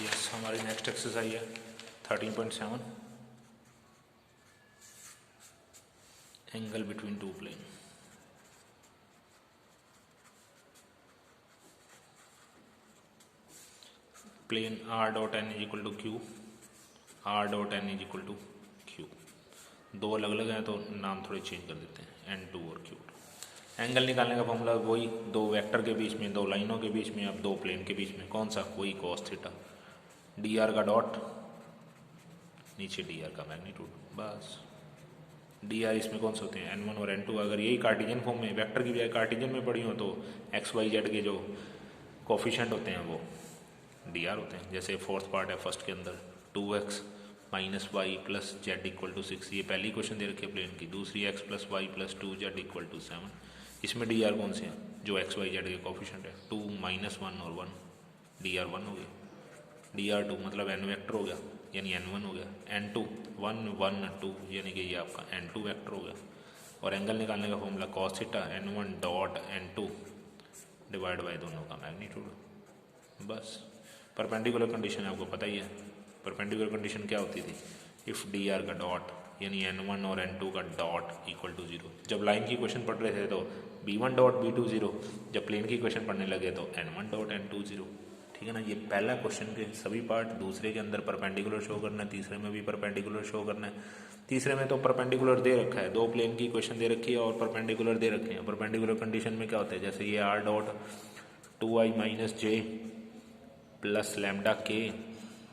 Yes, हमारी next exercise है 13.7 angle between two plane. Plane r dot n is equal to q, r dot n is equal to q. दो अलग अलग हैं तो नाम थोड़े चेंज कर देते हैं, एन टू और क्यू। एंगल निकालने का फॉर्मूला वही, दो वेक्टर के बीच में, दो लाइनों के बीच में, अब दो प्लेन के बीच में, कौन सा? वही कॉस थीटा। डी आर का डॉट, नीचे डी आर का मैग्नीट्यूड, बस। डी आर इसमें कौन से होते हैं? N1 और N2। अगर यही कार्टेशियन फॉर्म में, वेक्टर की बजाय कार्टेशियन में पढ़ी हो तो एक्स वाई जेड के जो कोफिशिएंट होते हैं वो डी आर होते हैं। जैसे फोर्थ पार्ट है फर्स्ट के अंदर 2x minus y plus z equal to 6, ये पहली क्वेश्चन दे रखी है प्लेन की। दूसरी x plus y plus 2z equal to 7। इसमें डी आर कौन से हैं? जो एक्स वाई जेड के कोफिशिएंट है, 2 माइनस 1 और 1, डी आर 1 हो गया। डी आर 2 मतलब एन वेक्टर हो गया, यानी N1 हो गया। N2 1 1 2 यानी कि ये आपका N2 वेक्टर हो गया। और एंगल निकालने का formula cos theta, N1 dot N2 divide by दोनों का मैग्नीट्यूड, बस। परपेंडिकुलर कंडीशन आपको पता ही है। परपेंडिकुलर कंडीशन क्या होती थी? इफ़ डी आर का डॉट यानी N1 और N2 का डॉट इक्वल टू 0। जब लाइन की क्वेश्चन पढ़ रहे थे तो B1 डॉट B2 0, जब प्लेन की क्वेश्चन पढ़ने लगे तो N1 डॉट N2 0। ठीक है ना। ये पहला क्वेश्चन के सभी पार्ट। दूसरे के अंदर परपेंडिकुलर शो करना है, तीसरे में भी परपेंडिकुलर शो करना है। तीसरे में तो परपेंडिकुलर दे रखा है, दो प्लेन की क्वेश्चन दे रखी है और परपेंडिकुलर दे रखे हैं। परपेंडिकुलर कंडीशन में क्या होता है? जैसे ये r dot 2i minus j plus lambda के,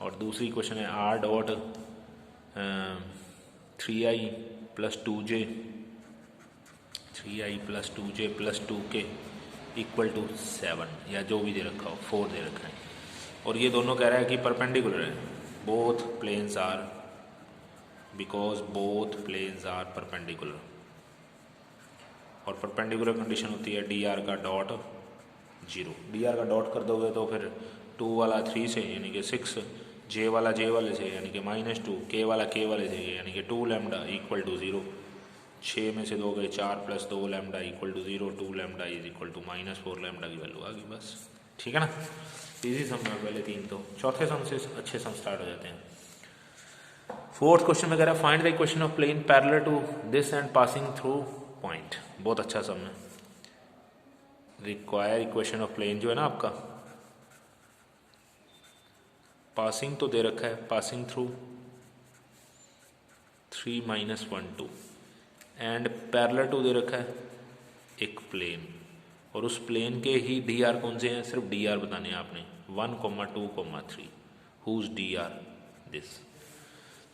और दूसरी क्वेश्चन है r dot 3i plus 2j, 3i plus 2j plus 2k equal to 7, या जो भी दे रखा हो, 4 दे रखा है। और ये दोनों कह रहा है कि परपेंडिकुलर है। Both planes are, because both planes are perpendicular. और परपेंडिकुलर कंडीशन होती है डी आर का डॉट 0। डी आर का डॉट कर दोगे तो फिर 2 वाला 3 से यानी कि 6, जे वाला जे वाले से यानी कि -2, के वाला के वाले से यानी कि 2 लैम्डा इक्वल टू 0। 6 में से 2 गए 4 plus 2 lambda equal to 0, 2 lambda is equal to -4 lambda की वैल्यू आ गई, बस। ठीक है ना। इजी सम है पहले 3 तो। चौथे सम से अच्छे सम स्टार्ट हो जाते हैं। फोर्थ क्वेश्चन में कह रहा है find the equation of plane parallel to this and passing through point. बहुत अच्छा सम है। रिक्वायर इक्वेशन ऑफ प्लेन जो है ना आपका, पासिंग तो दे रखा है, passing through 3 minus 1 2, and parallel to दे रखा है एक प्लेन, और उस प्लेन के ही डी आर कौन से हैं? सिर्फ डी आर बताने हैं आपने, 1, 2, 3। Whose d r? दिस।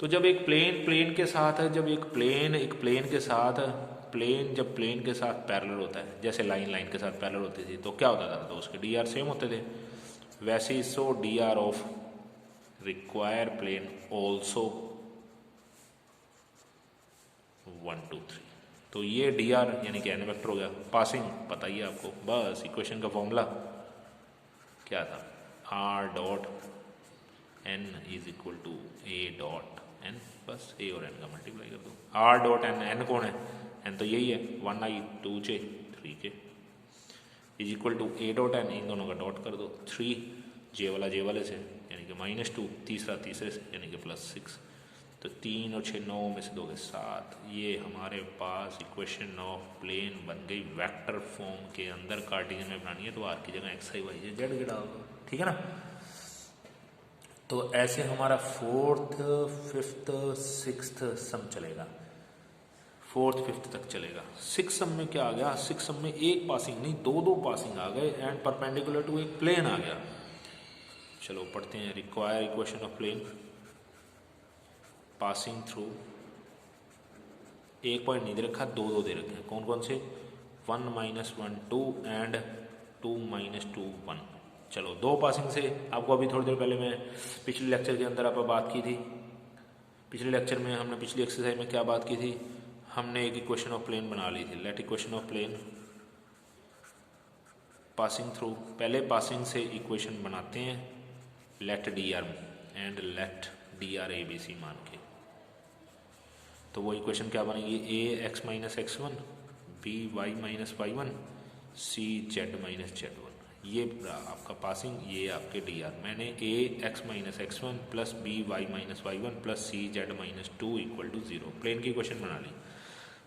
तो जब एक प्लेन के साथ है, जब एक प्लेन के साथ जब प्लेन के साथ पैरेलल होता है, जैसे लाइन के साथ पैरेलल होती थी तो क्या होता था? तो उसके डी आर सेम होते थे। वैसे ही so D R of require plane also 1 2 3। तो ये डी आर यानी कि एन वेक्टर हो गया। पासिंग पता ही है आपको, बस इक्वेशन का फॉर्मूला क्या था? R dot n is equal to A dot n, बस ए और एन का मल्टीप्लाई कर दो। आर डॉट एन, एन कौन है? एन तो यही है, 1i 2j 3k is equal to A dot N, इन दोनों का डॉट कर दो। 3 जे वाला जे वाले से यानी कि -2, तीसरा तीसरे से यानी कि +6। तो 3 और 6 9 में से 2 के 7। ये हमारे पास इक्वेशन ऑफ प्लेन बन गई वेक्टर फॉर्म के अंदर। कार्टेशियन में बनानी है तो आर की जगह एक्स आई वाई जेड के डाल दो। ठीक है ना। तो ऐसे हमारा 4th 5th 6th सम चलेगा, 4th 5th तक चलेगा। 6th सम में क्या आ गया? 6th सम में एक पासिंग नहीं, दो पासिंग आ गए एंड परपेंडिकुलर टू एक प्लेन आ गया। चलो पढ़ते हैं। Require equation of plane passing through, एक पॉइंट नहीं दे रखा, दो दे रखे हैं। कौन कौन से? 1 - 1 2 एंड 2 - 2 1। चलो दो पासिंग से आपको अभी थोड़ी देर पहले मैं पिछले लेक्चर के अंदर आप बात की थी। पिछले लेक्चर में हमने पिछली एक्सरसाइज में क्या बात की थी? हमने एक इक्वेशन ऑफ प्लेन बना ली थी। Let equation of plane passing through, पहले पासिंग से इक्वेशन बनाते हैं let D R and let D R A B C मान के। तो वो इक्वेशन क्या बनेगी? A x - x1, B y - y1, C z - z1। ये आपका पासिंग, ये आपके डी आर। मैंने A X minus X one plus B Y minus Y one plus C Z minus two equal to zero, plane की equation बना ली।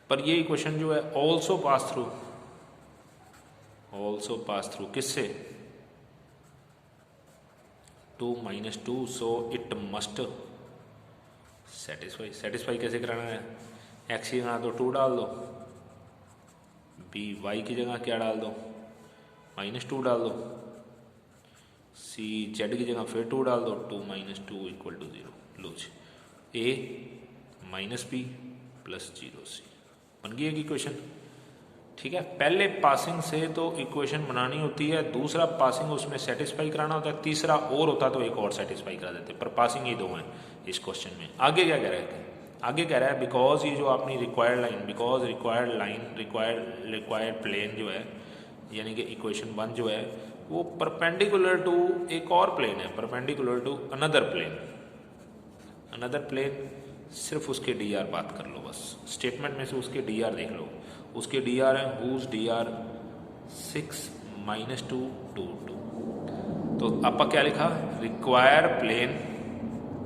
पर ये इक्वेशन जो है also pass through, also pass through किससे, 2 minus two, so it must satisfy. Satisfy कैसे कराना है, एक्स की जगह तो 2 डाल दो, बी वाई की जगह क्या डाल दो, -2 डाल दो, सी जेड की जगह फिर 2 डाल दो, 2 माइनस टू इक्वल टू 0। लो जी, A minus B plus 0 C बन गई एक इक्वेशन। ठीक है, पहले पासिंग से तो इक्वेशन बनानी होती है, दूसरा पासिंग उसमें सेटिस्फाई कराना होता है, तीसरा और होता तो एक और सेटिस्फाई करा देते, पर पासिंग ये दो हैं इस क्वेश्चन में। आगे क्या कह रहे हैं, आगे कह रहा है बिकॉज ये जो आपने required line, because required line, required plane जो है, यानी कि इक्वेशन 1 जो है वो परपेंडिकुलर टू एक और प्लेन है, perpendicular to another plane. Another plane सिर्फ उसके डी आर बात कर लो बस, स्टेटमेंट में से उसके डी आर देख लो, उसके डी आर है हुज डी आर 6 माइनस 2 2 2। तो आपका क्या लिखा, रिक्वायर प्लेन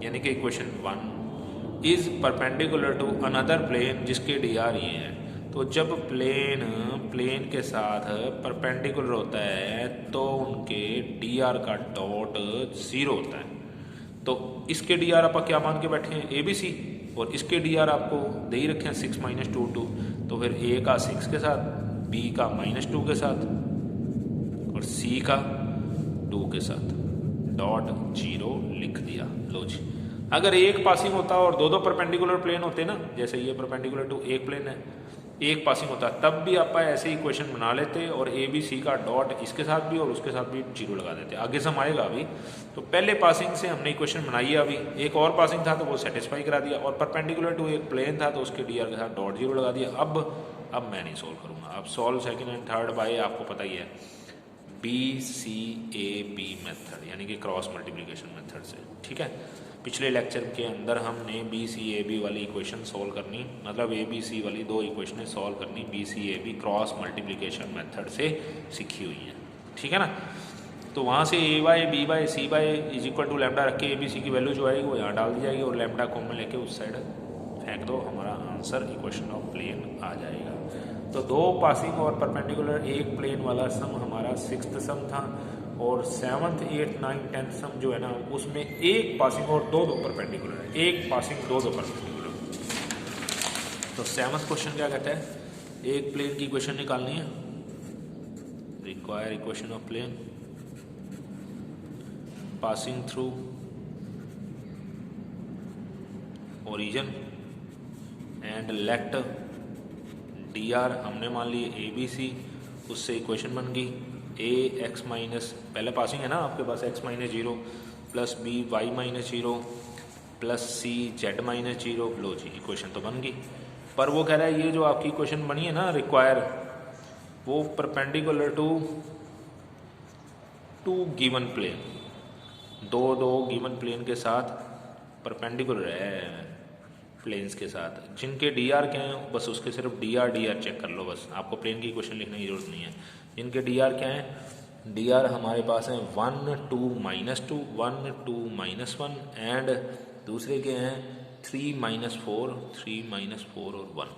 यानी कि equation 1 is perpendicular to another plane जिसके डी आर ये है। तो जब प्लेन के साथ परपेंडिकुलर होता है तो उनके डी आर का डॉट 0 होता है। तो इसके डी आर आप क्या मान के बैठे हैं, ए बी सी, और इसके डी आर आपको दे ही रखे हैं 6 माइनस 2 2। तो फिर ए का 6 के साथ, बी का -2 के साथ और सी का 2 के साथ, डॉट 0 लिख दिया। लो जी, अगर एक पासिंग होता और दो परपेंडिकुलर प्लेन होते ना, जैसे ये परपेंडिकुलर टू एक प्लेन है, एक पासिंग होता, तब भी आप ऐसे इक्वेशन बना लेते और ए बी सी का डॉट इसके साथ भी और उसके साथ भी 0 लगा देते। आगे सम आएगा अभी। तो पहले पासिंग से हमने इक्वेशन बनाई है, अभी एक और पासिंग था तो वो सेटिस्फाई करा दिया, और परपेंडिकुलर टू एक प्लेन था तो उसके डी आर के साथ डॉट 0 लगा दिया। अब मैं नहीं सोल्व करूँगा, अब solve second and third by आपको पता ही है BCAB मेथड, यानी कि क्रॉस मल्टीप्लिकेशन मेथड से। ठीक है, पिछले लेक्चर के अंदर हमने BCAB वाली इक्वेशन सॉल्व करनी, मतलब ABC वाली दो इक्वेशनें सॉल्व करनी BCAB क्रॉस मल्टीप्लिकेशन मेथड से सीखी हुई हैं। ठीक है ना, तो वहाँ से A by B by C by is equal to lambda रख के ABC की वैल्यू जो आएगी वो यहाँ डाल दी जाएगी और लैम्डा कॉमन लेके उस साइड फेंक दो, हमारा आंसर इक्वेशन ऑफ प्लेन आ जाएगा। तो दो पासिंग और परपेंडिकुलर एक प्लेन वाला सम हमारा 6th सम था, और 7th 8th 9th 10th सम जो है ना उसमें एक पासिंग और दो परपेंडिकुलर है, एक पासिंग दो परपेंडिकुलर। तो 7th क्वेश्चन क्या कहता है, एक प्लेन की इक्वेशन निकालनी है, require equation of plane passing through origin and let D R, हमने मान ली ABC, उससे इक्वेशन बन गई A x माइनस, पहले पासिंग है ना आपके पास, x minus 0 plus B y minus 0 plus C z minus 0। लो जी, इक्वेशन तो बन गई। पर वो कह रहा है ये जो आपकी इक्वेशन बनी है ना रिक्वायर, वो परपेंडिकुलर टू गिवन प्लेन, दो गिवन प्लेन के साथ परपेंडिकुलर है, प्लेन्स के साथ जिनके डी आर क्या हैं, बस उसके सिर्फ डी आर चेक कर लो, बस आपको प्लेन की इक्वेशन लिखने की जरूरत नहीं है। जिनके डी आर क्या हैं, डी आर हमारे पास हैं 1 2 -2 1 2 -1, एंड दूसरे के हैं 3 -4 3 -4 और 1।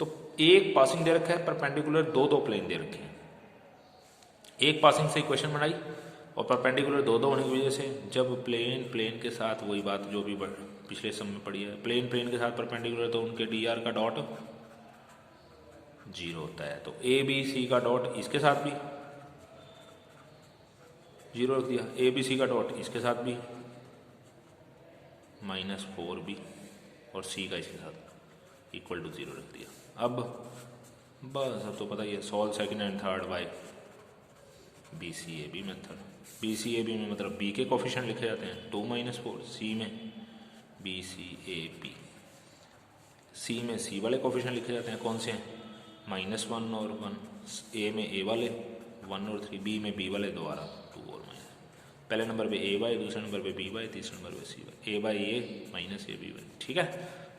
तो एक पासिंग दे रखा है परपेंडिकुलर, दो प्लेन दे रखे हैं, एक पासिंग से इक्वेशन बनाई और परपेंडिकुलर दो होने की वजह से जब प्लेन के साथ, वही बात जो भी पिछले सम में पड़ी है, प्लेन के साथ परपेंडिकुलर तो उनके डी आर का डॉट 0 होता है। तो ABC का डॉट इसके साथ भी 0 रख दिया, ABC का डॉट इसके साथ भी -4B और C का इसके साथ इक्वल टू 0 रख दिया। अब बस अब तो पता ही है, solve second and third by BCAB method. BCAB में मतलब B के कोफिशिएंट लिखे जाते हैं 2 -4, C में BCAB, C में C वाले कोफिशिएंट लिखे जाते हैं, कौन से हैं, -1 और 1, A में A वाले 1 और 3, B में B वाले दोबारा 2 और माइनस, पहले नंबर पे A बाय, दूसरे नंबर पे B बाय, तीसरे नंबर पे C by, A by A minus AB by. ठीक है,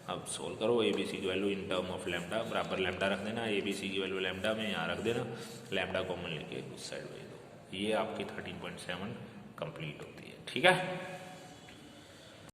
अब सोल्व करो, ABC की value in term of lambda बराबर लैम्डा रख देना, ABC की वैल्यू लैम्डा में यहाँ रख देना, लैम्डा कॉमन लेके उस साइड भेज दो, ये आपकी 13.7 कंप्लीट होती है। ठीक है।